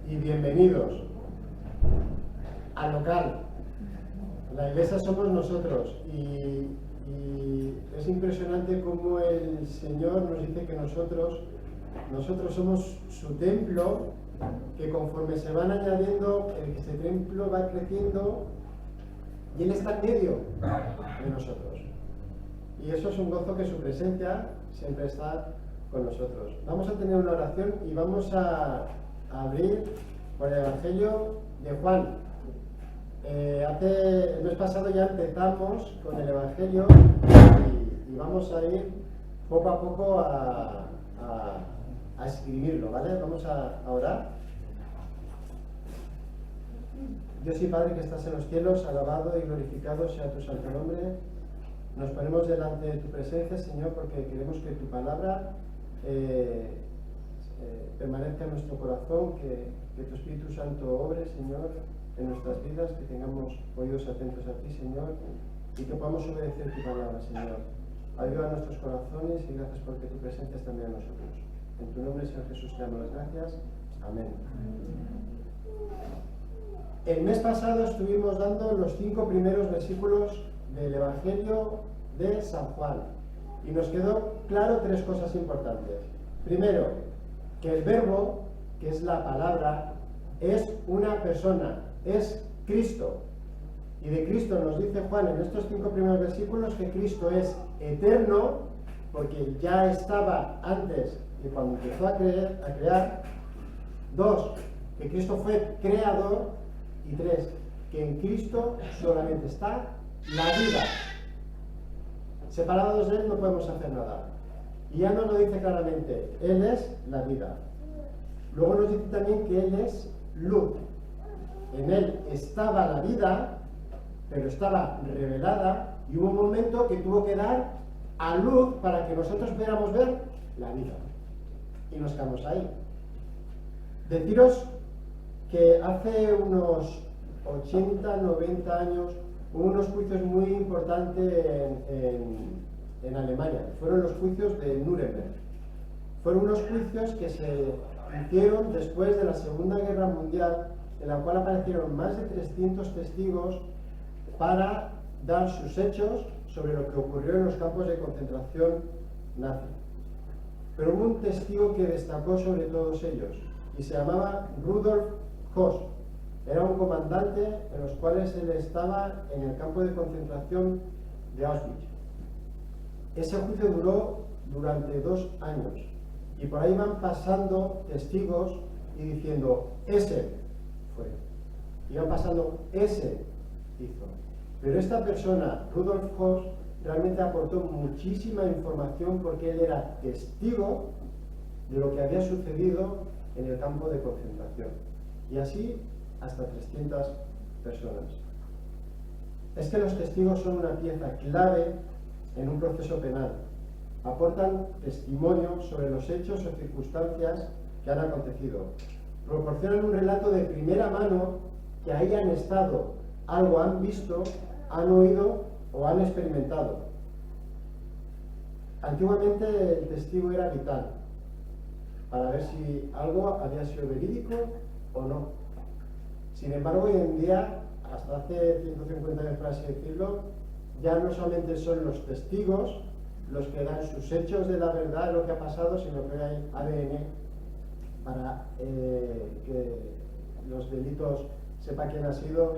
y bienvenidos al local. La iglesia somos nosotros y es impresionante cómo el Señor nos dice que nosotros somos su templo, que conforme se van añadiendo, ese templo va creciendo y Él está en medio de nosotros. Y eso es un gozo, que su presencia siempre está con nosotros. Vamos a tener una oración y vamos a abrir por el Evangelio de Juan. El mes pasado ya empezamos con el Evangelio y vamos a ir poco a poco a escribirlo, ¿vale? Vamos a orar. Dios y Padre que estás en los cielos, alabado y glorificado sea tu santo nombre. Nos ponemos delante de tu presencia, Señor, porque queremos que tu palabra permanezca en nuestro corazón, que tu Espíritu Santo obre, Señor, en nuestras vidas, que tengamos oídos atentos a ti, Señor, y que podamos obedecer tu palabra, Señor. Ayuda a nuestros corazones y gracias porque tu presencia está también a nosotros. En tu nombre, Señor Jesús, te damos las gracias. Amén. El mes pasado estuvimos dando los 5 primeros versículos del Evangelio de San Juan y nos quedó claro 3 cosas importantes. Primero, que el verbo, que es la palabra, es una persona, es Cristo. Y de Cristo nos dice Juan en estos 5 primeros versículos que Cristo es eterno, porque ya estaba antes de cuando empezó a crear. 2, que Cristo fue creador. Y 3, que en Cristo solamente está la vida. Separados de Él no podemos hacer nada. Y ya nos lo dice claramente, Él es la vida. Luego nos dice también que Él es luz. En Él estaba la vida, pero estaba revelada, y hubo un momento que tuvo que dar a luz para que nosotros pudiéramos ver la vida. Y nos quedamos ahí. Deciros que hace unos 80, 90 años hubo unos juicios muy importantes en Alemania. Fueron los juicios de Nuremberg. Fueron unos juicios que se hicieron después de la Segunda Guerra Mundial, en la cual aparecieron más de 300 testigos para dar sus hechos sobre lo que ocurrió en los campos de concentración nazi. Pero hubo un testigo que destacó sobre todos ellos y se llamaba Rudolf Höss. Era un comandante en los cuales él estaba en el campo de concentración de Auschwitz. Ese juicio duró durante 2 años y por ahí van pasando testigos y diciendo, ese fue. Iban pasando, ese hizo. Pero esta persona, Rudolf Höss, realmente aportó muchísima información porque él era testigo de lo que había sucedido en el campo de concentración. Y así hasta 300 personas. Es que los testigos son una pieza clave en un proceso penal. Aportan testimonio sobre los hechos o circunstancias que han acontecido. Proporcionan un relato de primera mano que hayan estado, algo han visto, han oído o han experimentado. Antiguamente el testigo era vital para ver si algo había sido verídico o no. Sin embargo, hoy en día, hasta hace 150 años, por así decirlo, ya no solamente son los testigos los que dan sus hechos de la verdad de lo que ha pasado, sino que hay ADN para que los delitos sepa quién ha sido.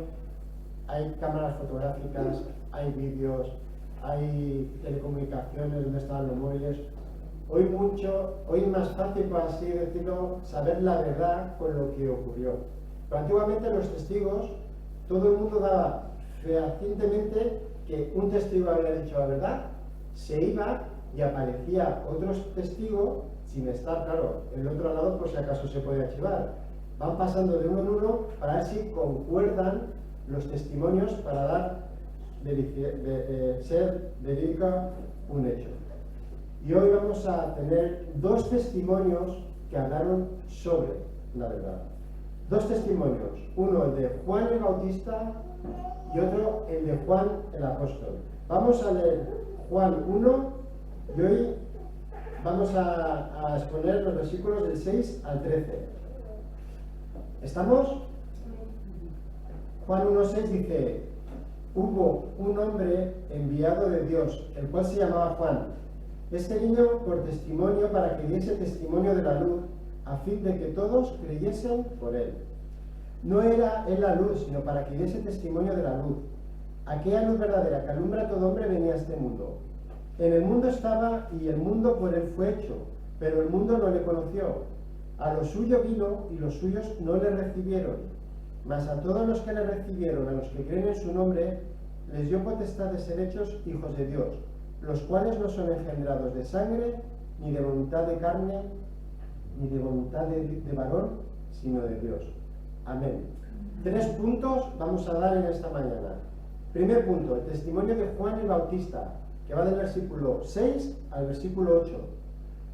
Hay cámaras fotográficas, hay vídeos, hay telecomunicaciones donde están los móviles. Hoy es más fácil, por así decirlo, saber la verdad con lo que ocurrió. Pero antiguamente los testigos, todo el mundo daba fehacientemente que un testigo había dicho la verdad, se iba y aparecía otro testigo sin estar, claro, el otro lado por si acaso se puede archivar. Van pasando de uno en uno para ver si concuerdan los testimonios para dar ser verídica un hecho. Y hoy vamos a tener 2 testimonios que hablaron sobre la verdad. 2 testimonios, uno el de Juan el Bautista y otro el de Juan el Apóstol. Vamos a leer Juan 1 y hoy vamos a exponer los versículos del 6 al 13. ¿Estamos? Juan 1:6 dice: hubo un hombre enviado de Dios, el cual se llamaba Juan. Este vino por testimonio para que diese testimonio de la luz, a fin de que todos creyesen por él. No era él la luz, sino para que diese testimonio de la luz. Aquella luz verdadera que alumbra a todo hombre venía a este mundo. En el mundo estaba y el mundo por él fue hecho, pero el mundo no le conoció. A lo suyo vino y los suyos no le recibieron. Mas a todos los que le recibieron, a los que creen en su nombre, les dio potestad de ser hechos hijos de Dios, los cuales no son engendrados de sangre, ni de voluntad de carne, ni de voluntad de varón, sino de Dios. Amén. 3 puntos vamos a dar en esta mañana. Primer punto, el testimonio de Juan el Bautista, que va del versículo 6 al versículo 8.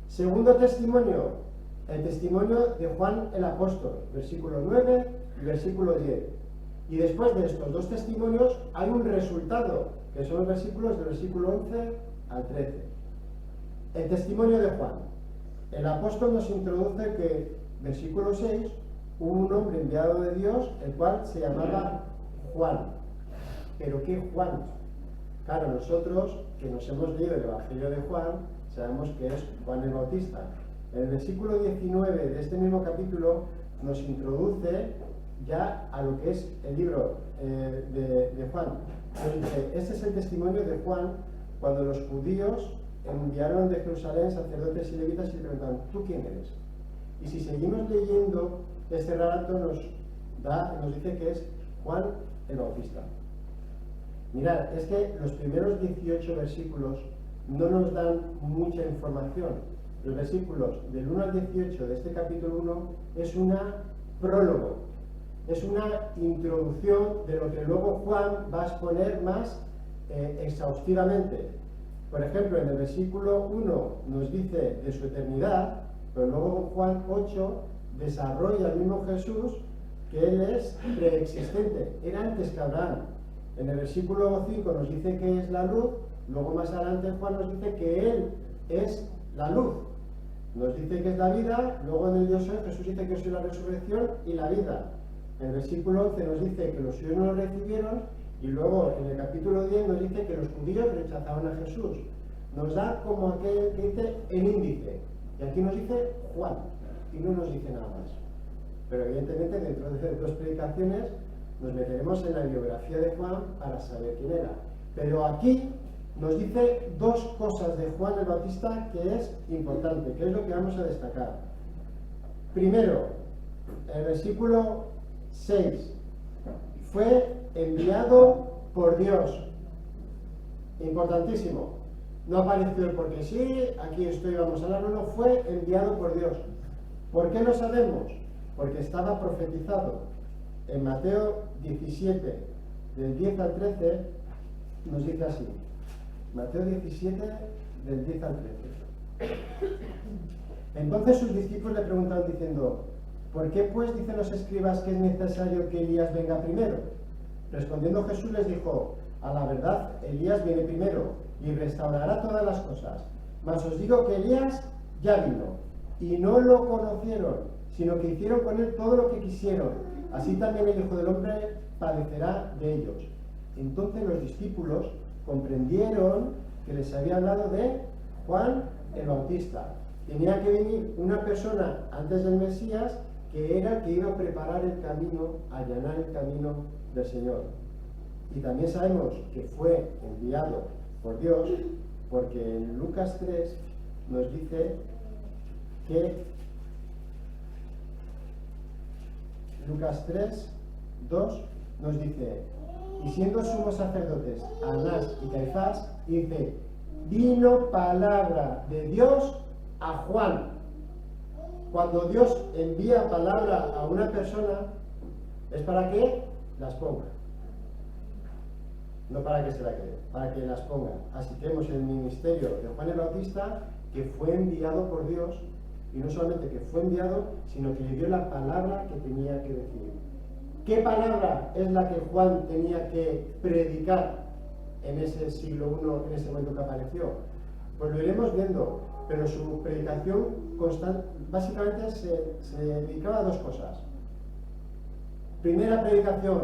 Segundo testimonio, el testimonio de Juan el Apóstol, versículo 9 y versículo 10. Y después de estos 2 testimonios hay un resultado, que son los versículos del versículo 11 al 13. El testimonio de Juan. El apóstol nos introduce que, versículo 6, hubo un hombre enviado de Dios, el cual se llamaba Juan. ¿Pero qué Juan? Claro, nosotros que nos hemos leído el Evangelio de Juan, sabemos que es Juan el Bautista. El versículo 19 de este mismo capítulo nos introduce ya a lo que es el libro de Juan. Este es el testimonio de Juan cuando los judíos enviaron de Jerusalén sacerdotes y levitas y le preguntaban: ¿tú quién eres? Y si seguimos leyendo este relato nos dice que es Juan el Bautista. Mirad, es que los primeros 18 versículos no nos dan mucha información. Los versículos del 1 al 18 de este capítulo 1 es una prólogo, es una introducción de lo que luego Juan va a exponer más exhaustivamente. Por ejemplo, en el versículo 1 nos dice de su eternidad, pero luego Juan 8 desarrolla el mismo Jesús, que él es preexistente, era antes que Abraham. En el versículo 5 nos dice que es la luz, luego más adelante Juan nos dice que él es la luz. Nos dice que es la vida, luego en el Yo soy, Jesús dice que yo soy la resurrección y la vida. En el versículo 11 nos dice que los suyos no lo recibieron, y luego en el capítulo 10 nos dice que los judíos rechazaban a Jesús. Nos da como aquel que dice el índice, y aquí nos dice Juan, y no nos dice nada más. Pero evidentemente dentro de 2 predicaciones nos meteremos en la biografía de Juan para saber quién era. Pero aquí nos dice 2 cosas de Juan el Bautista que es importante, que es lo que vamos a destacar. Primero, el versículo 6, fue enviado por Dios. Importantísimo. No apareció el porque sí, aquí estoy, vamos a hablar, no, fue enviado por Dios. ¿Por qué lo sabemos? Porque estaba profetizado. En Mateo 17, del 10 al 13, nos dice así. Mateo 17, del 10 al 13. Entonces sus discípulos le preguntaron diciendo: ¿por qué pues dicen los escribas que es necesario que Elías venga primero? Respondiendo Jesús les dijo: a la verdad, Elías viene primero y restaurará todas las cosas. Mas os digo que Elías ya vino y no lo conocieron, sino que hicieron con él todo lo que quisieron. Así también el Hijo del Hombre padecerá de ellos. Entonces los discípulos comprendieron que les había hablado de Juan el Bautista. Tenía que venir una persona antes del Mesías que era el que iba a preparar el camino, a allanar el camino del Señor. Y también sabemos que fue enviado por Dios, porque en Lucas 3 nos dice que Lucas 3, 2 nos dice: y siendo sumos sacerdotes Anás y Caifás, dice, vino palabra de Dios a Juan. Cuando Dios envía palabra a una persona, es para que las ponga. No para que se la quede, para que las ponga. Así que vemos el ministerio de Juan el Bautista, que fue enviado por Dios, y no solamente que fue enviado, sino que le dio la palabra que tenía que decir. ¿Qué palabra es la que Juan tenía que predicar en ese siglo I, en ese momento que apareció? Pues lo iremos viendo, pero su predicación constante, básicamente se dedicaba a 2 cosas. Primera predicación,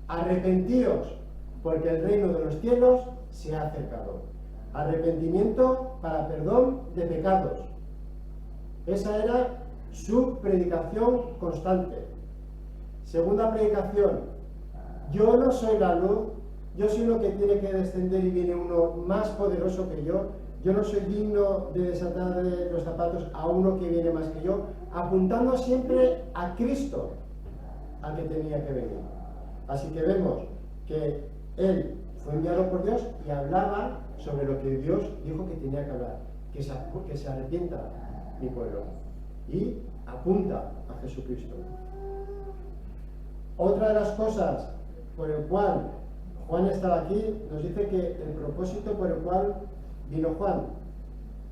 arrepentíos, porque el reino de los cielos se ha acercado. Arrepentimiento para perdón de pecados. Esa era su predicación constante. Segunda predicación, yo no soy la luz, yo soy uno que tiene que descender y viene uno más poderoso que yo no soy digno de desatar los zapatos a uno que viene más que yo, apuntando siempre a Cristo, al que tenía que venir. Así que vemos que él fue enviado por Dios y hablaba sobre lo que Dios dijo que tenía que hablar, que se arrepienta mi pueblo, y apunta a Jesucristo. Otra de las cosas por el cual Juan estaba aquí, nos dice que el propósito por el cual vino Juan.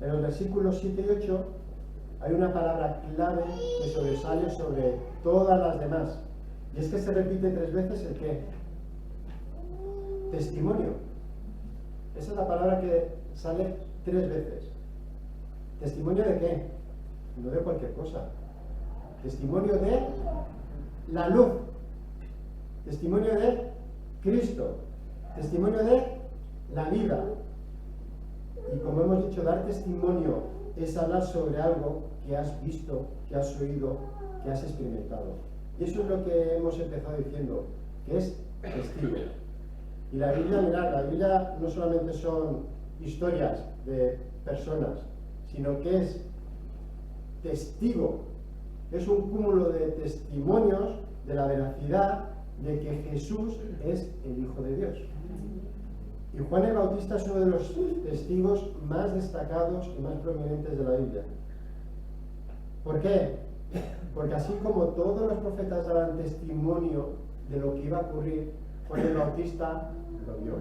En los versículos 7 y 8 hay una palabra clave que sobresale sobre todas las demás, y es que se repite 3 veces el qué. Testimonio. Esa es la palabra que sale 3 veces. ¿Testimonio de qué? No de cualquier cosa. Testimonio de la luz. Testimonio de Cristo. Testimonio de la vida. Y como hemos dicho, dar testimonio es hablar sobre algo que has visto, que has oído, que has experimentado. Y eso es lo que hemos empezado diciendo, que es testigo. Y la Biblia, mirad, la Biblia no solamente son historias de personas, sino que es testigo. Es un cúmulo de testimonios de la veracidad de que Jesús es el Hijo de Dios. Y Juan el Bautista es uno de los testigos más destacados y más prominentes de la Biblia. ¿Por qué? Porque así como todos los profetas daban testimonio de lo que iba a ocurrir, Juan el Bautista lo vio,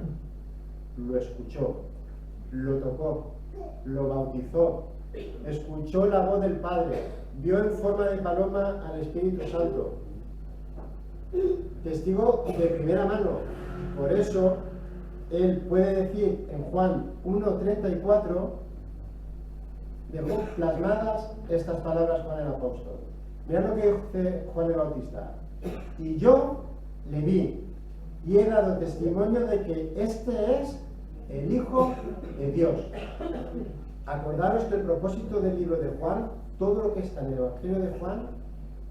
lo escuchó, lo tocó, lo bautizó, escuchó la voz del Padre, vio en forma de paloma al Espíritu Santo. Testigo de primera mano. Por eso él puede decir en Juan 1:34, dejó plasmadas estas palabras Juan el apóstol. Mirad lo que dice Juan el Bautista. Y yo le vi y he dado testimonio de que este es el Hijo de Dios. Acordaros que el propósito del libro de Juan, todo lo que está en el Evangelio de Juan,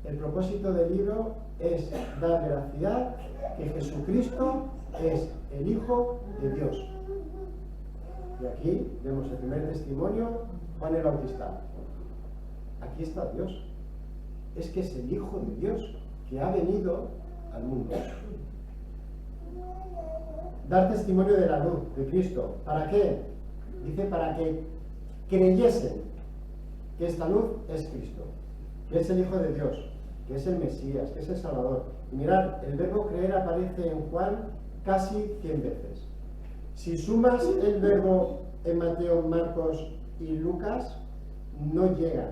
el propósito del libro es dar veracidad que Jesucristo es el Hijo de Dios. Y aquí vemos el primer testimonio, Juan el Bautista. Aquí está Dios. Es que es el Hijo de Dios que ha venido al mundo. Dar testimonio de la luz de Cristo. ¿Para qué? Dice para que creyesen que esta luz es Cristo, que es el Hijo de Dios, que es el Mesías, que es el Salvador. Y mirad, el verbo creer aparece en Juan casi 100 veces. Si sumas el verbo en Mateo, Marcos y Lucas, no llegan.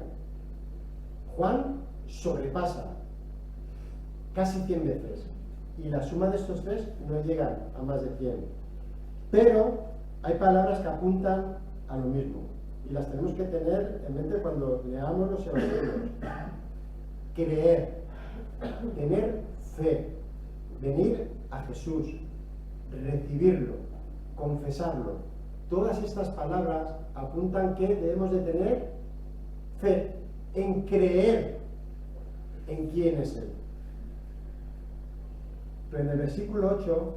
Juan sobrepasa casi 100 veces. Y la suma de estos 3 no llegan a más de 100. Pero hay palabras que apuntan a lo mismo. Y las tenemos que tener en mente cuando leamos los evangelios. Creer, tener fe, venir a Jesús, recibirlo, confesarlo. Todas estas palabras apuntan que debemos de tener fe, en creer en quién es Él. Pero en el versículo 8,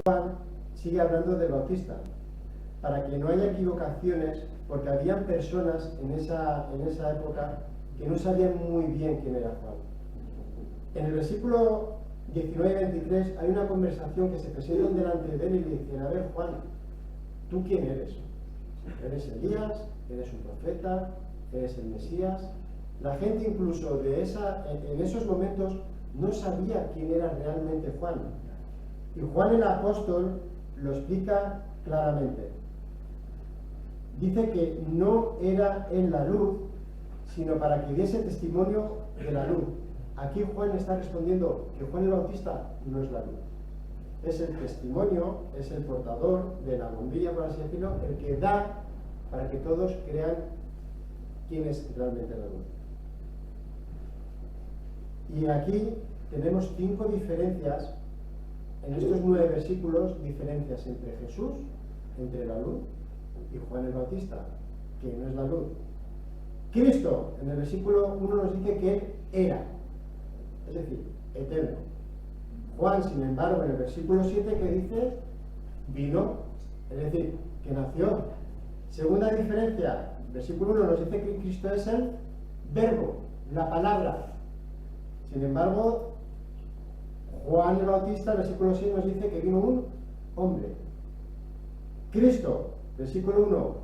Juan sigue hablando del Bautista, para que no haya equivocaciones, porque habían personas en esa época que no sabían muy bien quién era Juan. En el versículo 19 y 23 hay una conversación que se presentan delante de él y le dicen: a ver, Juan, ¿tú quién eres? ¿Eres Elías? ¿Eres un profeta? ¿Eres el Mesías? La gente incluso en esos momentos no sabía quién era realmente Juan. Y Juan el apóstol lo explica claramente. Dice que no era en la luz, sino para que diese testimonio de la luz. Aquí Juan está respondiendo que Juan el Bautista no es la luz. Es el testimonio, es el portador de la bombilla, por así decirlo, el que da para que todos crean quién es realmente la luz. Y aquí tenemos 5 diferencias en estos 9 versículos, diferencias entre Jesús, entre la luz, y Juan el Bautista, que no es la luz. Cristo, en el versículo 1 nos dice que Él era, es decir, eterno. Juan, sin embargo, en el versículo 7 que dice, vino, es decir, que nació. Segunda diferencia, versículo 1 nos dice que Cristo es el verbo, la palabra. Sin embargo, Juan el Bautista, versículo 6, nos dice que vino un hombre. Cristo, versículo 1,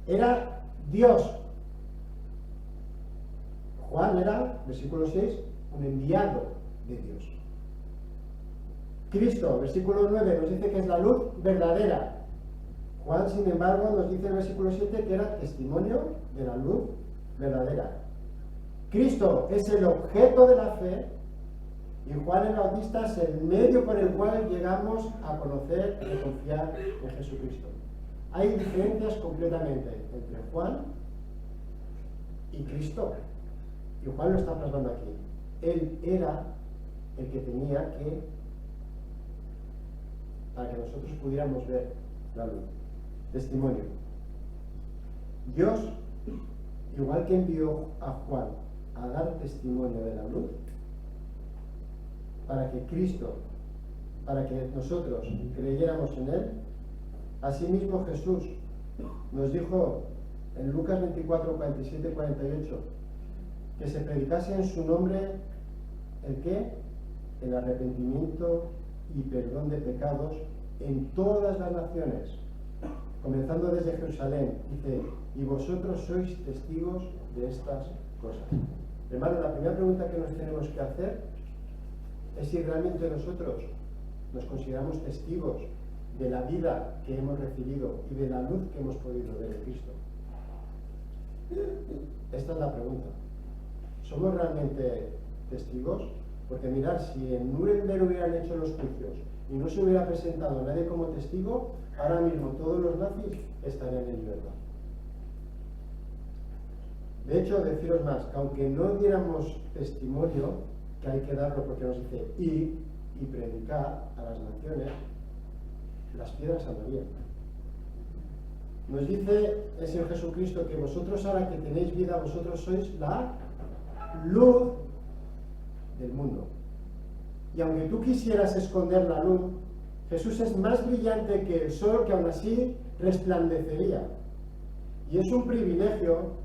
era Dios. Juan era, versículo 6, un enviado de Dios. Cristo, versículo 9, nos dice que es la luz verdadera. Juan, sin embargo, nos dice en el versículo 7 que era testimonio de la luz verdadera. Cristo es el objeto de la fe y Juan el Bautista es el medio por el cual llegamos a conocer y confiar en Jesucristo. Hay diferencias completamente entre Juan y Cristo. Y Juan lo está plasmando aquí. Él era el que tenía que, para que nosotros pudiéramos ver la luz. Testimonio. Dios, igual que envió a Juan a dar testimonio de la luz, para que Cristo, para que nosotros creyéramos en Él, asimismo Jesús nos dijo en Lucas 24, 47 y 48 que se predicase en su nombre ¿el qué? El arrepentimiento y perdón de pecados en todas las naciones, comenzando desde Jerusalén. Dice, y vosotros sois testigos de estas cosas. Hermano, la primera pregunta que nos tenemos que hacer es si realmente nosotros nos consideramos testigos de la vida que hemos recibido y de la luz que hemos podido ver en Cristo. Esta es la pregunta. ¿Somos realmente testigos? Porque mirad, si en Nuremberg hubieran hecho los juicios y no se hubiera presentado nadie como testigo, ahora mismo todos los nazis estarían en libertad. De hecho, deciros más, que aunque no diéramos testimonio, que hay que darlo porque nos dice ir y predicar a las naciones, las piedras andarían. Nos dice el Señor Jesucristo que vosotros ahora que tenéis vida, vosotros sois la luz del mundo. Y aunque tú quisieras esconder la luz, Jesús es más brillante que el sol, que aún así resplandecería. Y es un privilegio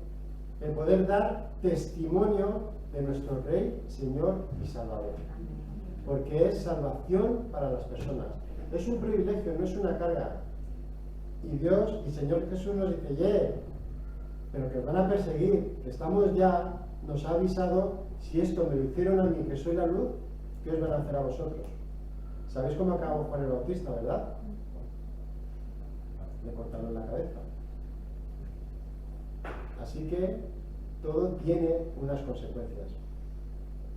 el poder dar testimonio de nuestro Rey, Señor y Salvador. Porque es salvación para las personas. Es un privilegio, no es una carga. Y Dios y Señor Jesús nos dice, pero que os van a perseguir, que estamos ya, nos ha avisado, si esto me lo hicieron a mí, que soy la luz, ¿qué os van a hacer a vosotros? ¿Sabéis cómo acabó Juan el Bautista, verdad? Le cortaron la cabeza. Así que todo tiene unas consecuencias.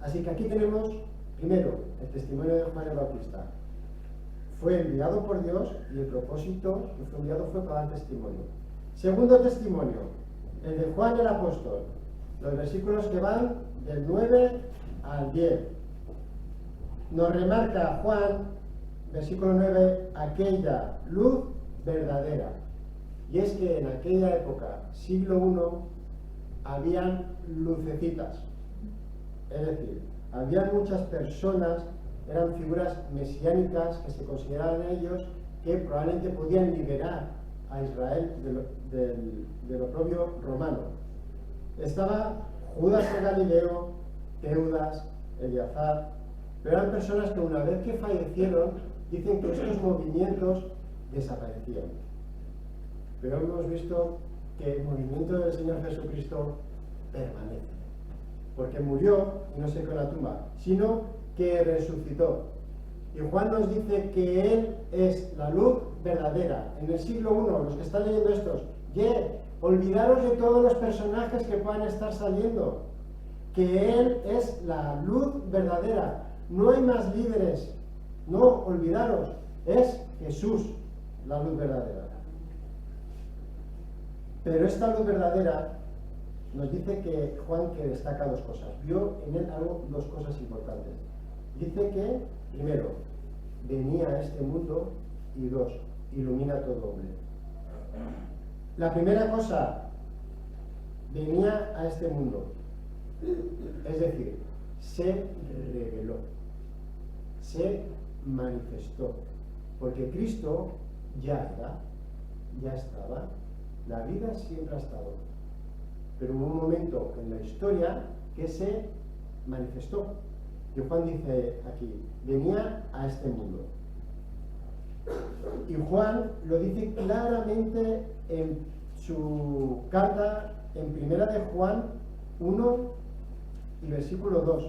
Así que aquí tenemos, primero, el testimonio de Juan el Bautista. Fue enviado por Dios y el propósito que fue enviado fue para dar testimonio. Segundo testimonio, el de Juan el Apóstol. Los versículos que van del 9 al 10. Nos remarca Juan, versículo 9, aquella luz verdadera. Y es que en aquella época, siglo I, habían lucecitas. Es decir, había muchas personas, eran figuras mesiánicas que se consideraban ellos que probablemente podían liberar a Israel de lo propio romano. Estaba Judas el Galileo, Teudas, Eleazar, pero eran personas que una vez que fallecieron, dicen que estos movimientos desaparecían. Pero hemos visto que el movimiento del Señor Jesucristo permanece. Porque murió y no se quedó en la tumba, sino que resucitó. Y Juan nos dice que Él es la luz verdadera. En el siglo I, los que están leyendo estos, olvidaros de todos los personajes que puedan estar saliendo, que Él es la luz verdadera. No hay más líderes, no, olvidaros, es Jesús la luz verdadera. Pero esta luz verdadera nos dice que Juan que destaca dos cosas. Vio en él dos cosas importantes. dice que, primero, venía a este mundo y dos, ilumina a todo hombre. La primera cosa, venía a este mundo, es decir, se reveló, se manifestó, porque Cristo ya era, ya estaba, la vida siempre ha estado, pero hubo un momento en la historia que se manifestó. Y Juan dice aquí, venía a este mundo. Y Juan lo dice claramente en su carta, en primera de Juan 1 y versículo 2.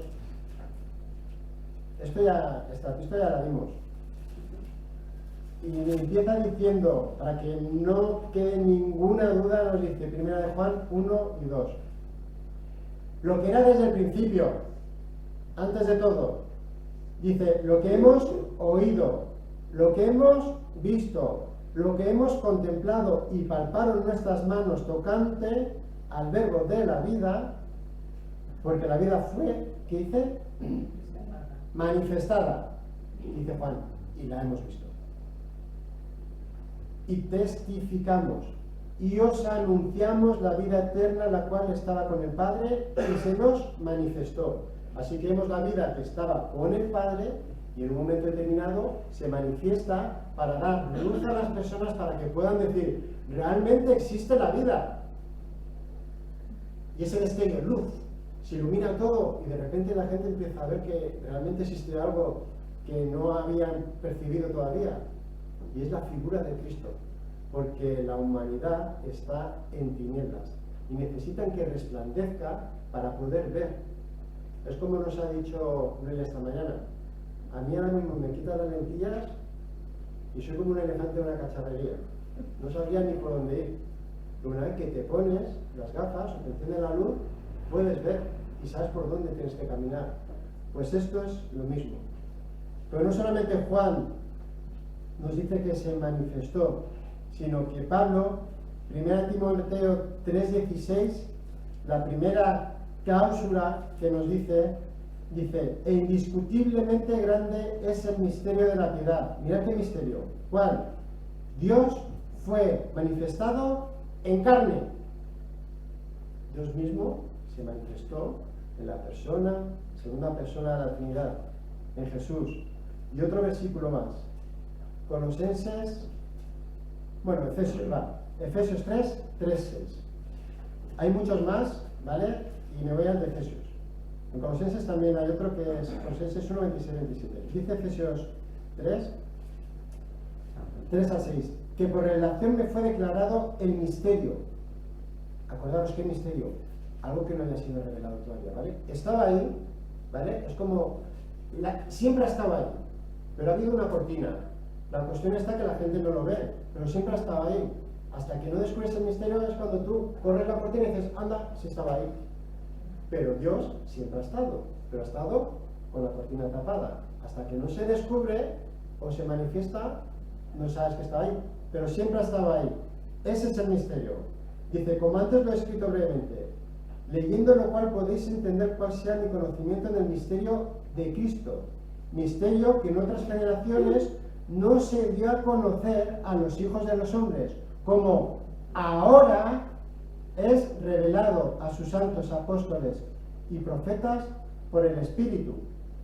Esta pista ya la vimos. Y empieza diciendo, para que no quede ninguna duda, nos dice primera de Juan 1 y 2. Lo que era desde el principio, antes de todo, dice, lo que hemos oído, lo que hemos visto, lo que hemos contemplado y palparon nuestras manos tocante al verbo de la vida, porque la vida fue, ¿qué dice? Manifestada, dice Juan, y la hemos visto. Y testificamos, y os anunciamos la vida eterna, la cual estaba con el Padre y se nos manifestó. Así que vemos la vida que estaba con el Padre y en un momento determinado se manifiesta para dar luz a las personas para que puedan decir, realmente existe la vida. Y ese destello, luz, se ilumina todo y de repente la gente empieza a ver que realmente existe algo que no habían percibido todavía. Y es la figura de Cristo, porque la humanidad está en tinieblas y necesitan que resplandezca para poder ver. Es como nos ha dicho Noelia esta mañana. A mí ahora mismo me quitan las lentillas y soy como un elefante en una cacharrería. No sabría ni por dónde ir. Pero una vez que te pones las gafas o te enciende la luz, puedes ver y sabes por dónde tienes que caminar. Pues esto es lo mismo. Pero no solamente Juan nos dice que se manifestó, sino que Pablo, 1 Timoteo 3:16, la primera cláusula que nos dice, e indiscutiblemente grande es el misterio de la piedad. Mirad qué misterio. ¿Cuál? Dios fue manifestado en carne. Dios mismo se manifestó en la segunda persona de la Trinidad, en Jesús. Y otro versículo más. Efesios 3:6. Hay muchos más, ¿vale? Y me voy al de Efesios. En Colosenses también hay otro que es Colosenses 1, 26, 27. Dice Efesios 3:6, que por revelación me fue declarado el misterio. Acordaros qué misterio, algo que no haya sido revelado todavía, ¿vale? Estaba ahí, ¿vale? Es como, siempre ha estado ahí, pero ha habido una cortina. La cuestión está que la gente no lo ve, pero siempre ha estado ahí. Hasta que no descubres el misterio es cuando tú corres la cortina y dices, anda, sí estaba ahí. Pero Dios siempre ha estado, pero ha estado con la cortina tapada. Hasta que no se descubre o se manifiesta, no sabes que está ahí, pero siempre ha estado ahí. Ese es el misterio. Dice, como antes lo he escrito brevemente, leyendo lo cual podéis entender cuál sea mi conocimiento en el misterio de Cristo. Misterio que en otras generaciones no se dio a conocer a los hijos de los hombres, como ahora es revelado a sus santos apóstoles y profetas por el Espíritu,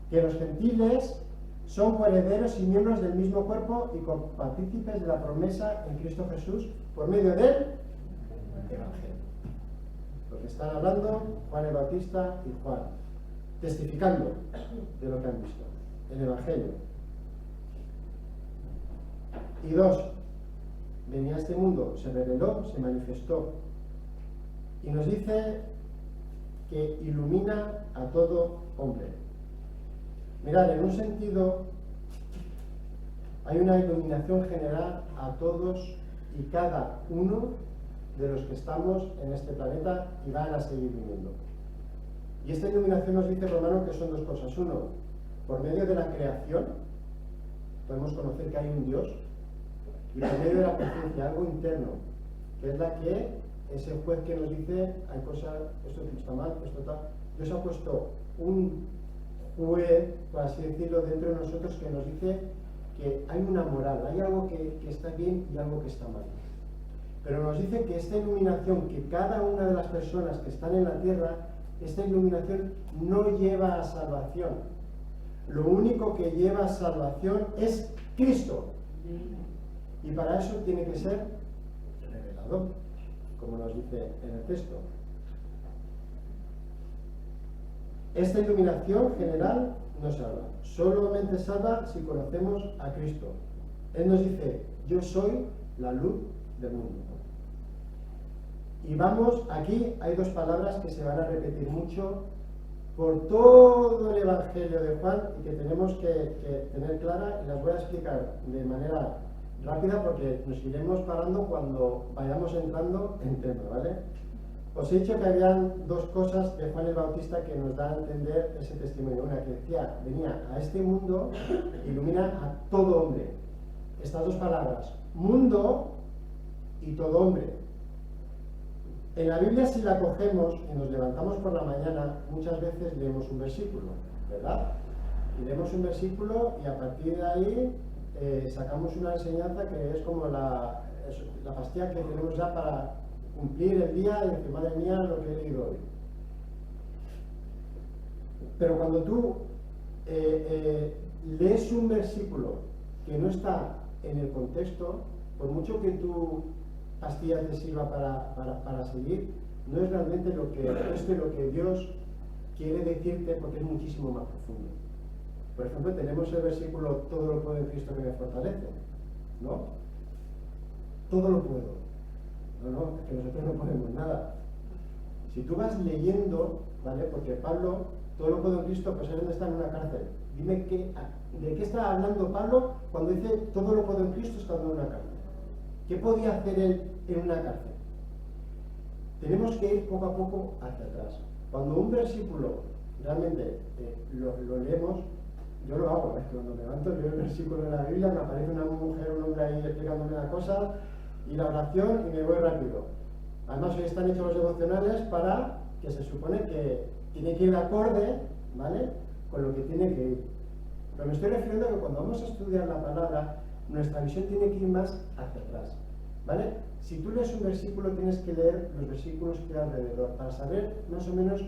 que los gentiles son coherederos y miembros del mismo cuerpo y copartícipes de la promesa en Cristo Jesús por medio del Evangelio. Lo que están hablando Juan el Bautista y Juan, testificando de lo que han visto, el Evangelio. Y 2, venía a este mundo, se reveló, se manifestó. Y nos dice que ilumina a todo hombre. Mirad, en un sentido, hay una iluminación general a todos y cada uno de los que estamos en este planeta y van a seguir viviendo. Y esta iluminación nos dice Romano que son dos cosas. Uno, por medio de la creación, podemos conocer que hay un Dios, y por medio de la presencia, algo interno, que es la que es el juez que nos dice, hay cosas, esto está mal, esto está. Dios ha puesto un juez, por así decirlo, dentro de nosotros que nos dice que hay una moral, hay algo que está bien y algo que está mal. Pero nos dice que esta iluminación, que cada una de las personas que están en la tierra, esta iluminación no lleva a salvación. Lo único que lleva a salvación es Cristo. Y para eso tiene que ser revelado, como nos dice en el texto. Esta iluminación general no salva. Solamente salva si conocemos a Cristo. Él nos dice, yo soy la luz del mundo. Y vamos, aquí hay dos palabras que se van a repetir mucho por todo el Evangelio de Juan y que tenemos que tener clara, y las voy a explicar de manera rápida porque nos iremos parando cuando vayamos entrando en tema, ¿vale? Os he dicho que habían dos cosas de Juan el Bautista que nos dan a entender ese testimonio. Una que decía, venía a este mundo, ilumina a todo hombre. Estas dos palabras, mundo y todo hombre. En la Biblia, si la cogemos y nos levantamos por la mañana, muchas veces leemos un versículo, ¿verdad? Y leemos un versículo y a partir de ahí sacamos una enseñanza que es como la pastilla que tenemos ya para cumplir el día y decir, madre mía, lo que he leído hoy. Pero cuando tú lees un versículo que no está en el contexto, por mucho que tu pastilla te sirva para seguir, no es realmente lo que Dios quiere decirte, porque es muchísimo más profundo. Por ejemplo, tenemos el versículo, todo lo puedo en Cristo que me fortalece, ¿no? Todo lo puedo. No, es que nosotros no podemos nada. Si tú vas leyendo, ¿vale? Porque Pablo, todo lo puedo en Cristo, pues él está en una cárcel. Dime de qué está hablando Pablo cuando dice todo lo puedo en Cristo estando en una cárcel. ¿Qué podía hacer él en una cárcel? Tenemos que ir poco a poco hacia atrás. Cuando un versículo realmente lo leemos, yo lo hago, es que cuando me levanto leo el versículo de la Biblia, me aparece una mujer o un hombre ahí explicándome una cosa, y la oración y me voy rápido. Además hoy están hechos los devocionales para que se supone que tiene que ir de acorde, ¿vale?, con lo que tiene que ir. Pero me estoy refiriendo a que cuando vamos a estudiar la palabra, nuestra visión tiene que ir más hacia atrás, ¿vale? Si tú lees un versículo, tienes que leer los versículos que hay alrededor para saber más o menos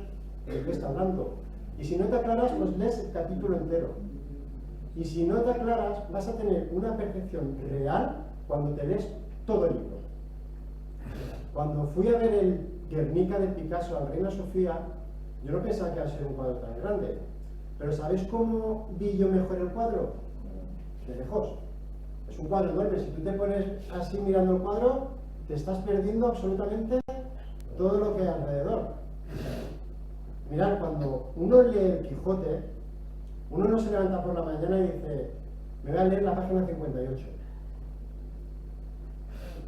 de qué está hablando. Y si no te aclaras, pues lees el capítulo entero. Y si no te aclaras, vas a tener una percepción real cuando te lees todo el libro. Cuando fui a ver el Guernica de Picasso al Reina Sofía, yo no pensaba que iba a ser un cuadro tan grande. Pero ¿sabéis cómo vi yo mejor el cuadro? De lejos. Es un cuadro enorme. Si tú te pones así mirando el cuadro, te estás perdiendo absolutamente todo lo que hay alrededor. Mirad, cuando uno lee el Quijote, uno no se levanta por la mañana y dice, me voy a leer la página 58.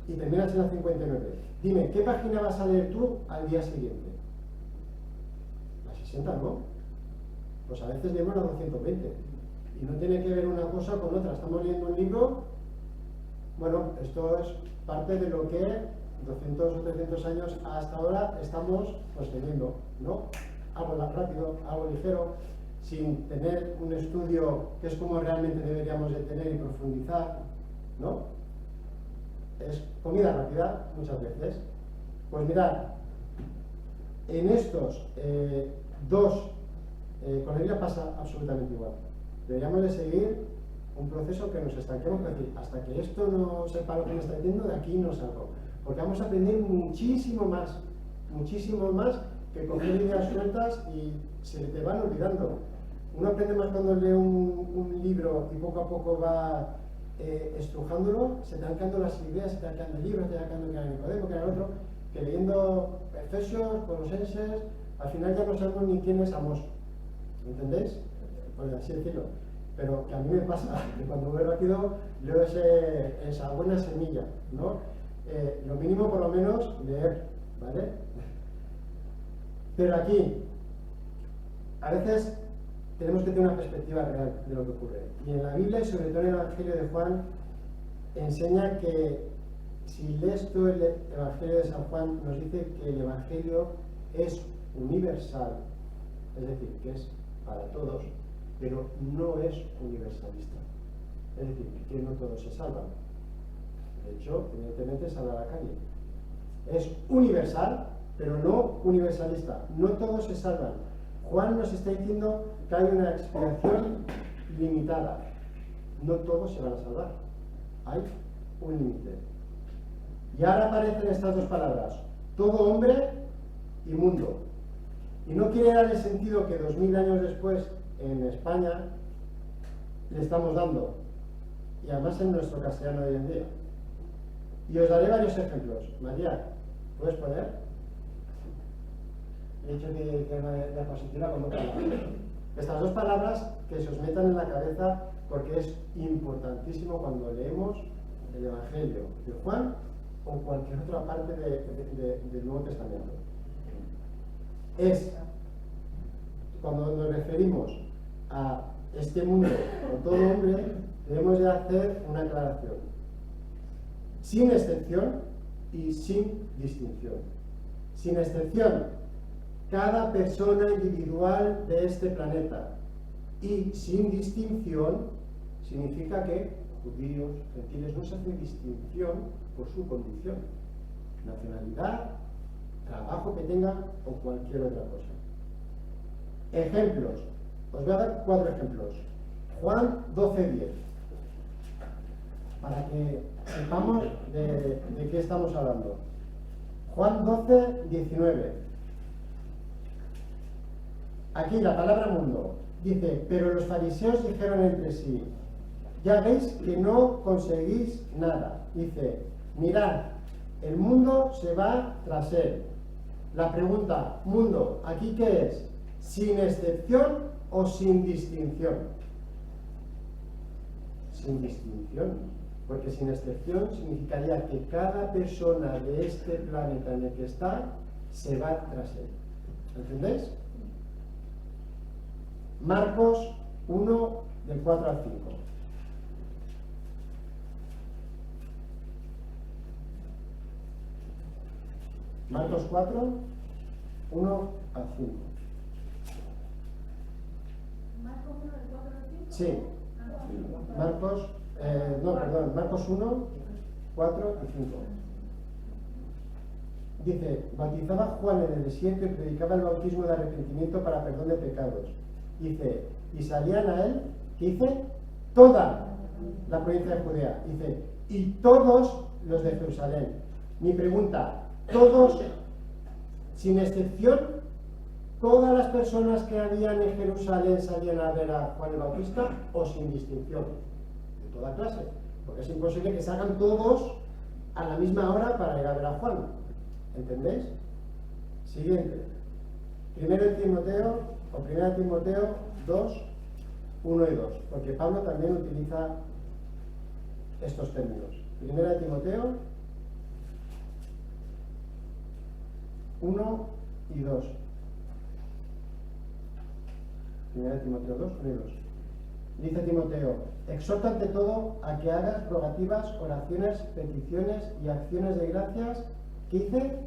Y terminas en la 59. Dime, ¿qué página vas a leer tú al día siguiente? La 60, ¿no? Pues a veces leemos la 220. Y no tiene que ver una cosa con otra. Estamos leyendo un libro. Bueno, esto es parte de lo que 200 o 300 años hasta ahora estamos pues teniendo, ¿no? Algo rápido, algo ligero, sin tener un estudio que es como realmente deberíamos de tener y profundizar, ¿no? Es comida rápida muchas veces. Pues mirad, en estos con la Biblia pasa absolutamente igual. Deberíamos de seguir un proceso que nos estanquemos, es decir, hasta que esto no sepa lo que me está diciendo, de aquí no salgo. Porque vamos a aprender muchísimo más que coger ideas sueltas y se te van olvidando. Uno aprende más cuando lee un libro y poco a poco va estrujándolo, se te van quedando las ideas, se te van quedando el libro, se te van quedando que era Nicodemo, que era el otro, que leyendo Efesios, Colosenses, al final ya no sabemos ni quién es Amós. ¿Entendéis? Por así decirlo. Pero que a mí me pasa, que cuando voy rápido leo esa buena semilla, ¿no? Lo mínimo por lo menos leer, ¿vale? Pero aquí, a veces tenemos que tener una perspectiva real de lo que ocurre. Y en la Biblia, y sobre todo en el Evangelio de Juan, enseña que si lees todo el Evangelio de San Juan, nos dice que el Evangelio es universal, es decir, que es para todos, pero no es universalista. Es decir, que no todos se salvan. De hecho, evidentemente sale a la calle. Es universal, pero no universalista. No todos se salvan. Juan nos está diciendo que hay una expiación limitada. No todos se van a salvar. Hay un límite. Y ahora aparecen estas dos palabras: todo hombre y mundo. Y no quiere dar el sentido que 2000 años después en España le estamos dando, y además en nuestro castellano de hoy en día. Y os daré varios ejemplos. María, ¿puedes poner? He dicho que una diapositiva con otra. Estas dos palabras que se os metan en la cabeza, porque es importantísimo cuando leemos el Evangelio de Juan o cualquier otra parte del Nuevo Testamento. Es cuando nos referimos a este mundo o todo hombre, debemos de hacer una aclaración, sin excepción y sin distinción. Sin excepción, cada persona individual de este planeta, y sin distinción significa que judíos, gentiles, no se hace distinción por su condición, nacionalidad, trabajo que tenga o cualquier otra cosa. Ejemplos. Os voy a dar 4 ejemplos. Juan 12:10, para que sepamos de qué estamos hablando. Juan 12:19. Aquí la palabra mundo dice: pero los fariseos dijeron entre sí, ya veis que no conseguís nada. Dice: mirad, el mundo se va tras él. La pregunta: mundo, ¿aquí qué es? ¿Sin excepción o sin distinción? Sin distinción, porque sin excepción significaría que cada persona de este planeta en el que está se va tras él. ¿Entendéis? Marcos 1, del 4 al 5. Marcos 4, 1 al 5. ¿Marcos 1, del 4 al 5? Sí. Marcos 1, 4 y 5. Dice: bautizaba Juan en el desierto y predicaba el bautismo de arrepentimiento para perdón de pecados. Dice: y salían a él, ¿qué dice? Toda la provincia de Judea. Dice: y todos los de Jerusalén. Mi pregunta: ¿todos, sin excepción, todas las personas que habían en Jerusalén salían a ver a Juan el Bautista, o sin distinción? De toda clase. Porque es imposible que salgan todos a la misma hora para ir a ver a Juan. ¿Entendéis? Siguiente. 1 Timoteo 2, 1 y 2. Porque Pablo también utiliza estos términos. 1 Timoteo 1 y 2. 1 Timoteo 2, 1 y 2. Dice Timoteo: exhorta ante todo a que hagas rogativas, oraciones, peticiones y acciones de gracias. ¿Qué dice?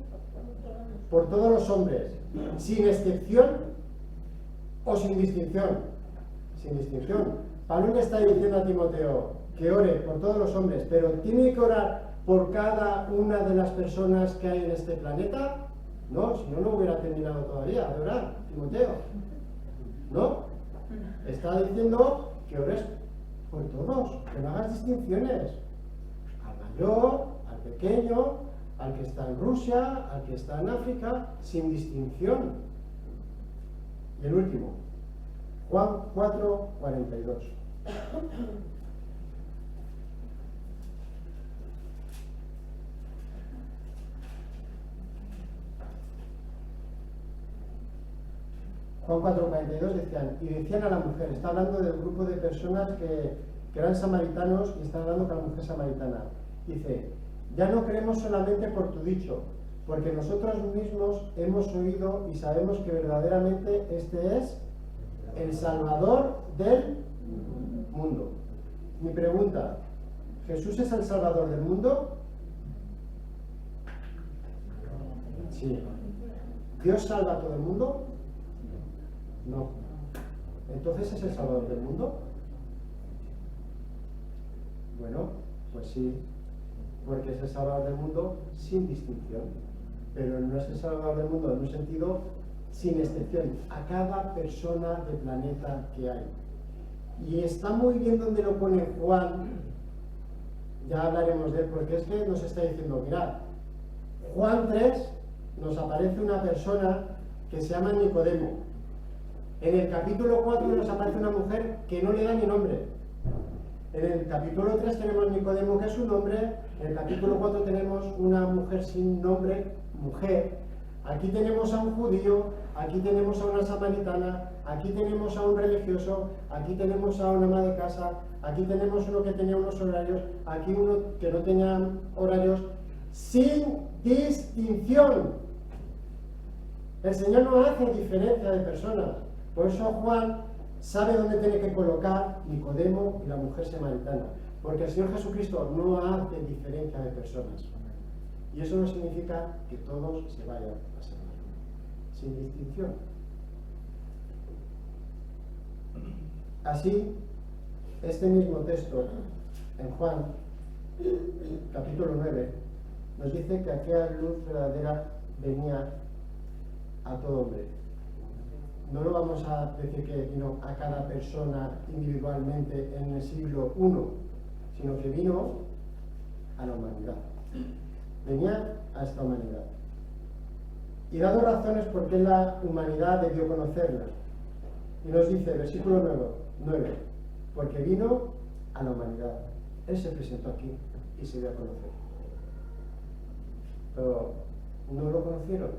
Por todos los hombres, sin excepción o sin distinción. Sin distinción. Pablo le está diciendo a Timoteo que ore por todos los hombres, pero ¿tiene que orar por cada una de las personas que hay en este planeta? No, si no, no hubiera terminado todavía de orar, Timoteo. ¿No? Está diciendo que ores por todos, que no hagas distinciones. Al mayor, al pequeño, al que está en Rusia, al que está en África, sin distinción. Y el último, Juan 4, 42. Juan 4:42 decían a la mujer, está hablando del grupo de personas que eran samaritanos, y está hablando con la mujer samaritana. Dice: ya no creemos solamente por tu dicho, porque nosotros mismos hemos oído y sabemos que verdaderamente este es el Salvador del mundo. Mi pregunta: ¿Jesús es el Salvador del mundo? Sí. ¿Dios salva a todo el mundo? No. ¿Entonces es el Salvador del mundo? Bueno, pues sí, porque es el Salvador del mundo sin distinción, pero no es el Salvador del mundo en un sentido sin excepción, a cada persona del planeta que hay. Y está muy bien donde lo pone Juan, ya hablaremos de él, porque es que nos está diciendo, mirad, Juan 3 nos aparece una persona que se llama Nicodemo. En el capítulo 4 nos aparece una mujer que no le da ni nombre. En el capítulo 3 tenemos Nicodemo, que es un hombre. En el capítulo 4 tenemos una mujer sin nombre, mujer. Aquí tenemos a un judío, aquí tenemos a una samaritana, aquí tenemos a un religioso, aquí tenemos a una ama de casa, aquí tenemos uno que tenía unos horarios, aquí uno que no tenía horarios, sin distinción. El Señor no hace diferencia de personas. Por eso Juan sabe dónde tiene que colocar Nicodemo y la mujer samaritana. Porque el Señor Jesucristo no hace diferencia de personas. Y eso no significa que todos se vayan a salvar. Sin distinción. Así, este mismo texto en Juan, capítulo 9, nos dice que aquella luz verdadera venía a todo hombre. No lo vamos a decir que vino a cada persona individualmente en el siglo I, sino que vino a la humanidad. Venía a esta humanidad. Y da dos razones por qué la humanidad debió conocerla. Y nos dice, versículo 9, porque vino a la humanidad. Él se presentó aquí y se dio a conocer. Pero no lo conocieron.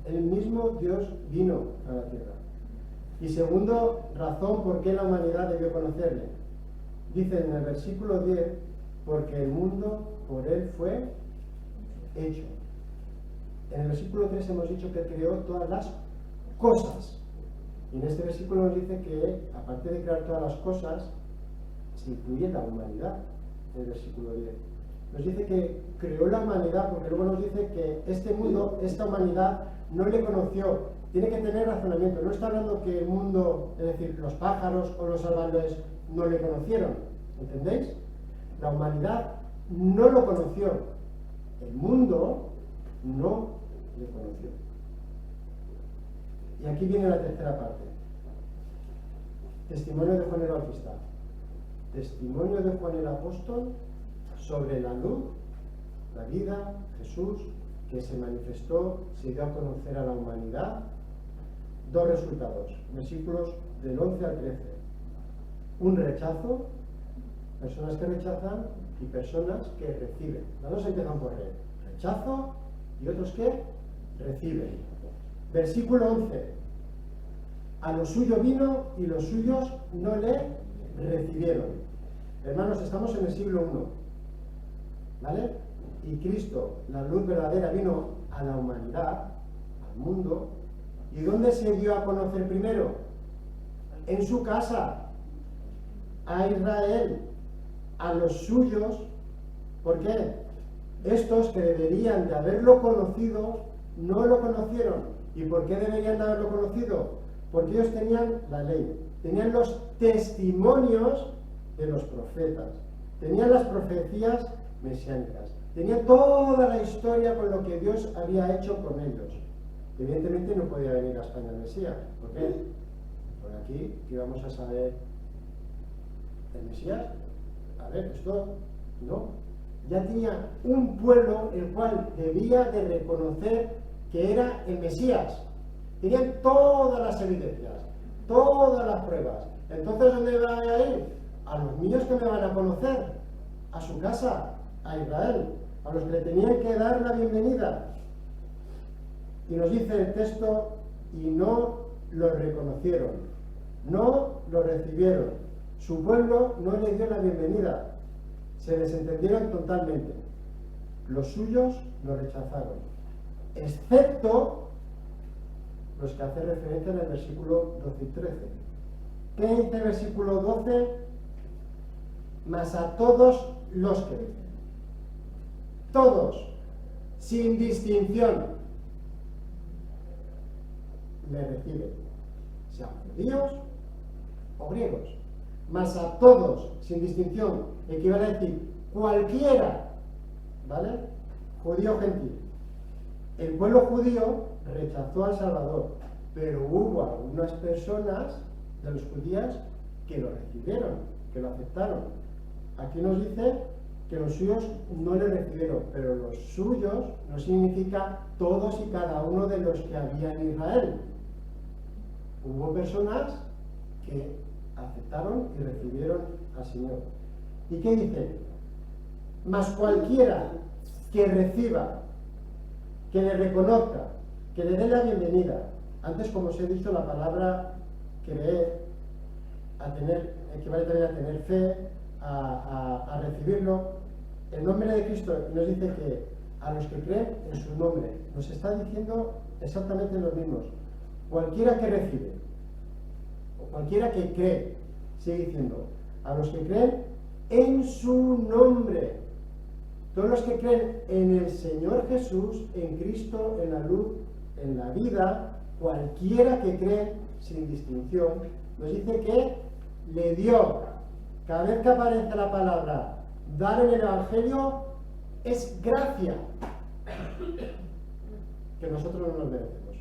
El mismo Dios vino a la tierra. Y segundo razón por qué la humanidad debió conocerle. Dice en el versículo 10, porque el mundo por él fue hecho. En el versículo 3 hemos dicho que creó todas las cosas. Y en este versículo nos dice que, aparte de crear todas las cosas, se incluye la humanidad, en el versículo 10. Nos dice que creó la humanidad, porque luego nos dice que este mundo, esta humanidad, no le conoció. Tiene que tener razonamiento. No está hablando que el mundo, es decir, los pájaros o los árboles no le conocieron. ¿Entendéis? La humanidad no lo conoció. El mundo no le conoció. Y aquí viene la tercera parte. Testimonio de Juan el Bautista. Testimonio de Juan el Apóstol sobre la luz, la vida, Jesús, que se manifestó, se dio a conocer a la humanidad. Dos resultados, versículos del 11 al 13. Un rechazo, personas que rechazan y personas que reciben. Las dos empiezan por R. Rechazo y otros que reciben. Versículo 11. A lo suyo vino y los suyos no le recibieron. Hermanos, estamos en el siglo I, ¿vale? Y Cristo, la luz verdadera, vino a la humanidad, al mundo. ¿Y dónde se dio a conocer primero? En su casa, a Israel, a los suyos. ¿Por qué? Estos que deberían de haberlo conocido, no lo conocieron. ¿Y por qué deberían de haberlo conocido? Porque ellos tenían la ley, tenían los testimonios de los profetas, tenían las profecías mesiánicas, tenían toda la historia con lo que Dios había hecho con ellos. Evidentemente no podía venir a España el Mesías. ¿Por qué? Por aquí íbamos a saber el Mesías. A ver, esto no. Ya tenía un pueblo el cual debía de reconocer que era el Mesías. Tenían todas las evidencias, todas las pruebas. Entonces, ¿dónde va a ir? A los niños que me van a conocer, a su casa, a Israel, a los que le tenían que dar la bienvenida. Y nos dice el texto, y no lo reconocieron, no lo recibieron. Su pueblo no le dio la bienvenida, se desentendieron totalmente. Los suyos lo rechazaron, excepto los que hace referencia en el versículo 12 y 13. ¿Qué dice el versículo 12? Mas a todos los que dicen. Todos, sin distinción, le reciben. sean judíos o griegos. Mas a todos, sin distinción, equivale a decir cualquiera, ¿vale? Judío o gentil. El pueblo judío rechazó al Salvador, pero hubo algunas personas de los judíos que lo recibieron, que lo aceptaron. Aquí nos dice que los suyos no le recibieron, pero los suyos no significa todos y cada uno de los que había en Israel. Hubo personas que aceptaron y recibieron al Señor. ¿Y qué dice? Mas cualquiera que reciba, que le reconozca, que le dé la bienvenida. Antes, como os he dicho, la palabra creer, equivale también a tener fe, a recibirlo. El nombre de Cristo nos dice que a los que creen en su nombre, nos está diciendo exactamente los mismos. Cualquiera que recibe, o cualquiera que cree, sigue diciendo, a los que creen en su nombre. Todos los que creen en el Señor Jesús, en Cristo, en la luz, en la vida, cualquiera que cree, sin distinción, nos dice que le dio. Cada vez que aparece la palabra dar en el Evangelio, es gracia, que nosotros no nos merecemos.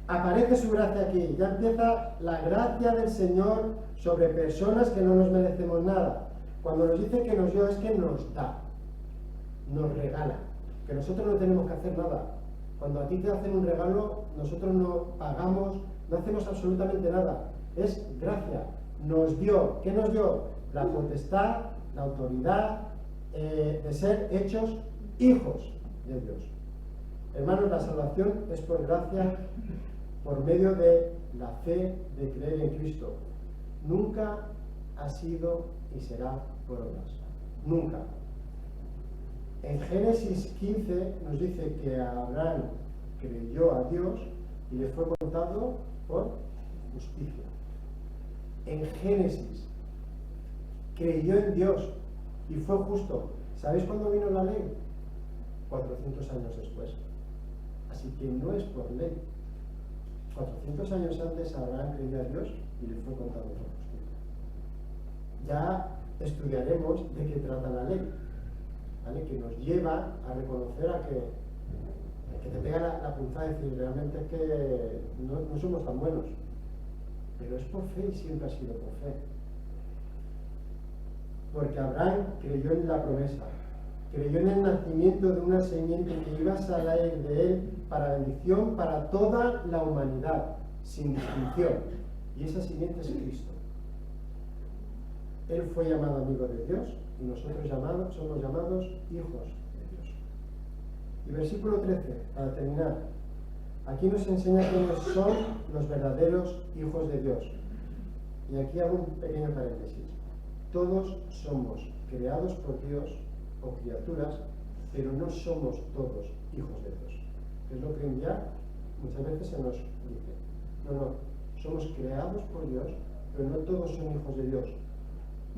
Aparece su gracia aquí, ya empieza la gracia del Señor sobre personas que no nos merecemos nada. Cuando nos dice que nos dio, es que nos da, nos regala, que nosotros no tenemos que hacer nada. Cuando a ti te hacen un regalo, nosotros no pagamos, no hacemos absolutamente nada. Es gracia. Nos dio, ¿qué nos dio? La potestad, la autoridad de ser hechos hijos de Dios. Hermanos, la salvación es por gracia, por medio de la fe de creer en Cristo. Nunca ha sido y será por obras. Nunca. En Génesis 15 nos dice que Abraham creyó a Dios y le fue contado por justicia. En Génesis creyó en Dios y fue justo. ¿Sabéis cuándo vino la ley? 400 años después. Así que no es por ley. 400 años antes Abraham creyó a Dios y le fue contado por justicia. Ya estudiaremos de qué trata la ley, ¿vale? Que nos lleva a reconocer a que te pega la punzada y decir realmente es que no somos tan buenos. Pero es por fe y siempre ha sido por fe. Porque Abraham creyó en la promesa, creyó en el nacimiento de una simiente que iba a salir de él para bendición para toda la humanidad, sin distinción. Y esa simiente es Cristo. Él fue llamado amigo de Dios y nosotros somos llamados hijos de Dios. Y versículo 13, para terminar. Aquí nos enseña quiénes son los verdaderos hijos de Dios. Y aquí hago un pequeño paréntesis. Todos somos creados por Dios o criaturas, pero no somos todos hijos de Dios. Es lo que ya muchas veces se nos dice. No, somos creados por Dios, pero no todos son hijos de Dios.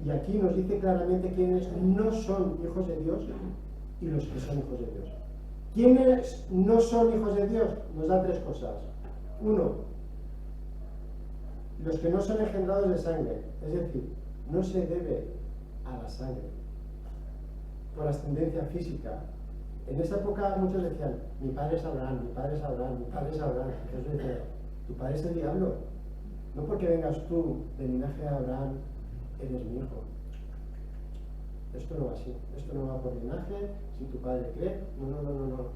Y aquí nos dice claramente quiénes no son hijos de Dios y los que son hijos de Dios. ¿Quiénes no son hijos de Dios? Nos da tres cosas. Uno, los que no son engendrados de sangre, es decir, no se debe a la sangre por ascendencia física. En esa época muchos decían, mi padre es Abraham, mi padre es Abraham, mi padre es Abraham. Entonces decía, tu padre es el diablo. No porque vengas tú del linaje de Abraham, eres mi hijo. Esto no va así, esto no va por linaje, si tu padre cree, no.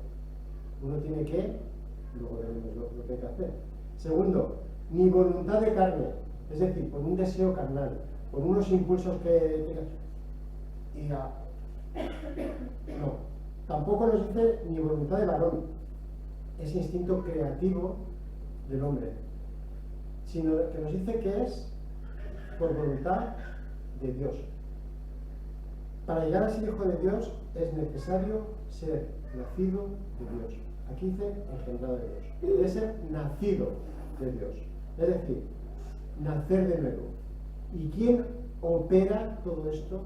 Uno tiene que, luego veremos lo que hay que hacer. Segundo, ni voluntad de carne, es decir, por un deseo carnal, por unos impulsos que tengas. No, tampoco nos dice ni voluntad de varón, ese instinto creativo del hombre, sino que nos dice que es por voluntad de Dios. Para llegar a ser hijo de Dios es necesario ser nacido de Dios. Aquí dice engendrado de Dios. Debe ser nacido de Dios. Es decir, nacer de nuevo. ¿Y quién opera todo esto?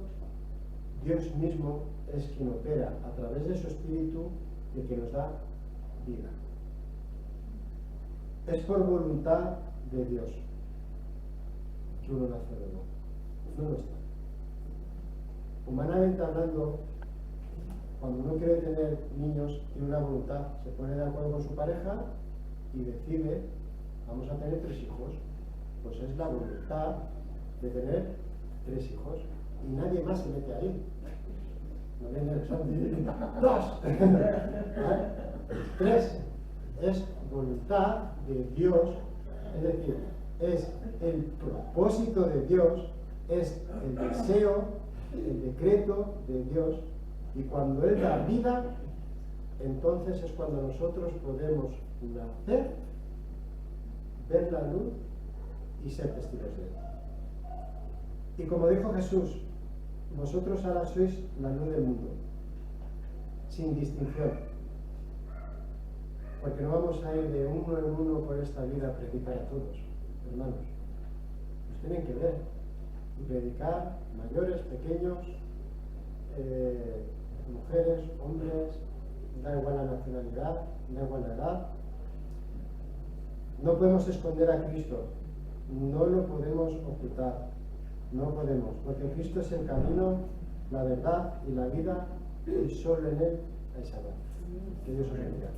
Dios mismo es quien opera a través de su Espíritu y que nos da vida. es por voluntad de Dios que uno nace de nuevo, no nuestra. Humanamente hablando, cuando uno quiere tener niños, tiene una voluntad, se pone de acuerdo con su pareja y decide, vamos a tener 3 hijos. Pues es la voluntad de tener 3 hijos y nadie más se mete ahí. No viene el santo y dice, 2. 3 es voluntad de Dios, es decir, es el propósito de Dios, es el deseo, el decreto de Dios, y cuando Él da vida, entonces es cuando nosotros podemos nacer, ver la luz y ser testigos de Él. Y como dijo Jesús, vosotros ahora sois la luz del mundo, sin distinción, porque no vamos a ir de uno en uno por esta vida a predicar a todos, hermanos. Nos tienen que ver y predicar, mayores, pequeños, mujeres, hombres, da igual la nacionalidad, da igual la edad. No podemos esconder a Cristo, no lo podemos ocultar, no podemos, porque Cristo es el camino, la verdad y la vida, y solo en Él hay salvación. Que Dios os bendiga.